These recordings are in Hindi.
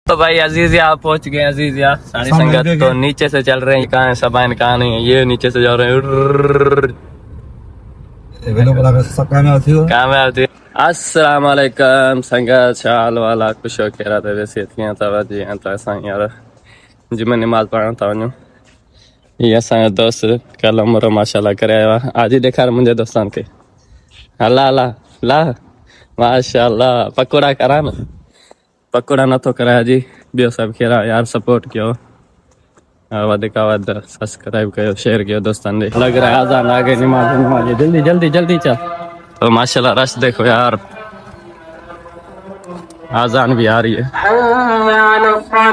तो भाई अजीजिया आप पहुंच गए। अजीजिया सारी संगत तो नीचे से चल रहे हैं। कहाँ है सबाइन, कहाँ नहीं है, ये नीचे से जा रहे हैं। अस्सलाम वालेकुम संगत शाल वाला कुछ कह था वैसे जी यार जी मैं नमाज पढ़ना था ये असांजो दोस्त कल उम्र माशाल्लाह करे आज ही देखा मुंहिंजे दोस्तनि खे अल्लाह अल्लाह ला माशाल्लाह पकोड़ा करा न पकोड़ा नथो कराए जी ॿियो सभु कहिड़ा यार सपोर्ट कयो वधि खां वधि सब्सक्राइब कयो शेयर कयो दोस्तनि ॾे लग रहा है आज़ान आ गई नमाज जल्दी जल्दी जल्दी चल तो माशाल्लाह रश देखो यार आज़ान भी आ रही है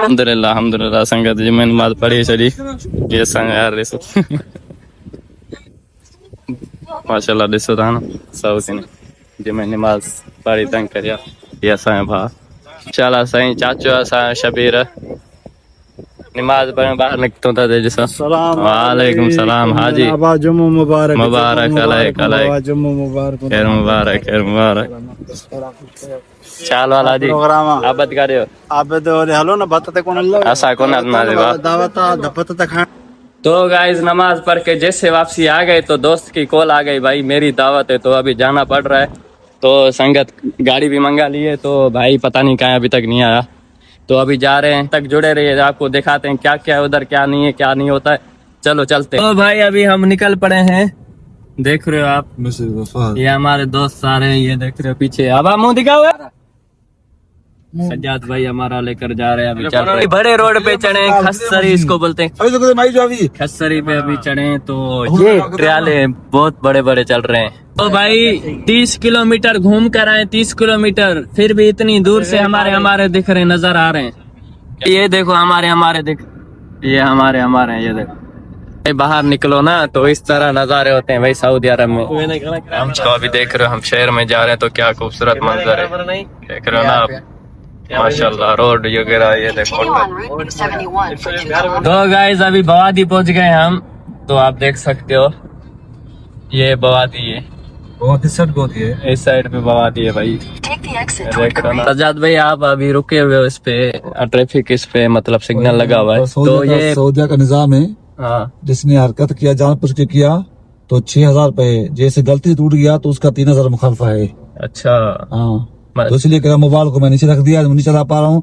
अल्हम्दुलिल्लाह संगत जी मैं नमाज पढ़ी छॾी ये संग यार ॾिसो माशाल्लाह ॾिसो था न सभु थी जी मैं नमाज पढ़ी तंग करिया ये असांजो भाउ इंशाल्लाह साईं चाचो असांजो शबीर नमाज पढ़ण ॿाहिरि निकितो था ॾिसो वालेकुम सलाम हाजी मुबारक मुबारक अलैक अलैक खैर मुबारक खैर मुबारक चाल वाला जी आबद करियो आबद हलो ना भत ते कोन असा कोन दावत धपत ते खान। तो गाइस नमाज पढ़ के जैसे वापसी आ गए तो दोस्त की कॉल आ गई भाई मेरी दावत है तो अभी जाना पड़ रहा है। तो संगत गाड़ी भी मंगा ली है तो भाई पता नहीं कहाँ अभी तक नहीं आया तो अभी जा रहे हैं तक जुड़े रहिए आपको दिखाते हैं क्या क्या उधर क्या नहीं है क्या नहीं होता है। चलो चलते हैं। तो भाई अभी हम निकल पड़े हैं देख रहे हो आप ये हमारे दोस्त सारे ये देख रहे हो पीछे अब मुँह दिखा हुआ सज्जाद भाई हमारा लेकर जा रहे हैं अभी चल रहे बड़े रोड पे चढ़े खस्सरी इसको बोलते हैं खस्सरी पे अभी चढ़े तो ये ट्राले बहुत बड़े बड़े चल रहे हैं। तो भाई 30 किलोमीटर घूम कर आए 30 किलोमीटर फिर भी इतनी दूर से हमारे दिख रहे नजर आ रहे हैं। ये देखो हमारे दिख ये हमारे ये देखो बाहर निकलो ना तो इस तरह नजारे होते हैं भाई सऊदी अरब में। हम अभी देख रहे हो हम शहर में जा रहे हैं तो क्या खूबसूरत मंजर है देख रहे हो ना आप माशाल्लाह रोड वगैरह ये देखो। तो गाइस अभी बवादी पहुंच गए हम तो आप देख सकते हो ये बवादी है इस साइड पे बवादी है भाई देख रहे हो ना। सज्जाद भाई आप अभी रुके हुए हो इस पे ट्रैफिक इस पे मतलब सिग्नल लगा हुआ है तो ये सऊदिया का निजाम है। हाँ जिसने हरकत किया जानबूझ के किया तो 6,000 रुपए जैसे गलती टूट गया तो उसका 3,000 मुखालफा है। अच्छा हाँ तो इसलिए कहा मोबाइल को मैं नीचे रख दिया नहीं चला पा रहा हूँ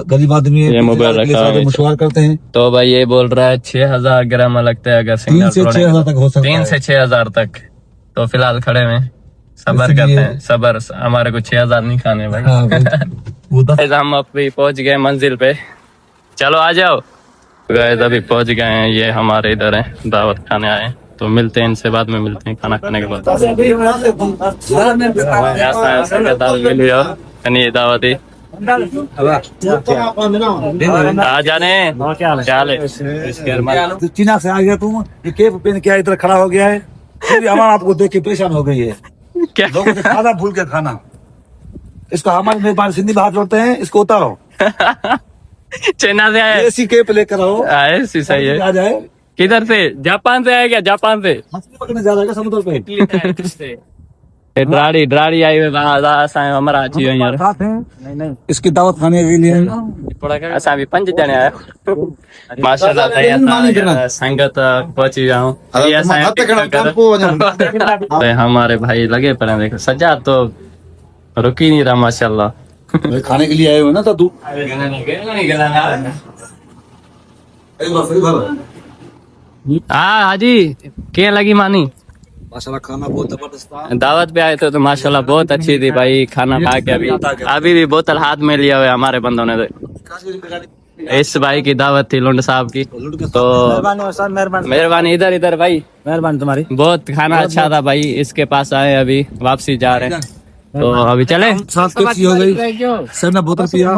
गरीब आदमी है मोबाइल मशवरा करते हैं। तो भाई ये बोल रहा है 6,000 ग्राम लगता है अगर 3 से 6,000 तक हो सकता है 3 से 6,000 तक। तो फिलहाल खड़े में सबर करते हैं सबर हमारे को 6,000 नहीं खाने भाई। हम अभी पहुंच गए मंजिल पे चलो आ जाओ गए अभी पहुंच गए हैं ये हमारे इधर है दावत खाने आए तो मिलते हैं इनसे बाद में मिलते हैं खाना खाने के बाद दावती आ जाने चीना से आ गया तुम ये केप पेन क्या इधर खड़ा हो गया है हमारा आपको देख के परेशान हो गई है क्या खाना भूल के खाना इसको हमारे मेहमान सिंधी में हाथ जोड़ते हैं इसको उतारो चाइना से आए ऐसी केप लेकर आओ ऐसी सही है आ जाए किधर से जापान से आया क्या जापान से मछली पकड़ने जा रहा है समुद्र पे ड्राड़ी आई हुई हमारा अच्छी है यार नहीं इसकी दावत खाने के लिए असां भी 5 ॼणे आया माशाल्लाह संगत पहुंची जाऊं हमारे भाई लगे पड़े देखो सजा तो रुकी नहीं रहा माशाल्लाह खाने के लिए आए हो ना तो तू हाँ हाजी क्या लगी मानी माशाल्लाह खाना बहुत जबरदस्त था। दावत पे आए थे तो माशाल्लाह बहुत अच्छी थी भाई खाना खा के अभी भी बोतल हाथ में लिया हुआ हमारे बंदों ने इस भाई की दावत थी लुंड साहब की तो मेहरबानी इधर इधर भाई मेहरबानी तुम्हारी बहुत खाना अच्छा था भाई इसके पास आए अभी वापसी जा रहे हैं तो अभी चले हो गई सर ने बोतल पिया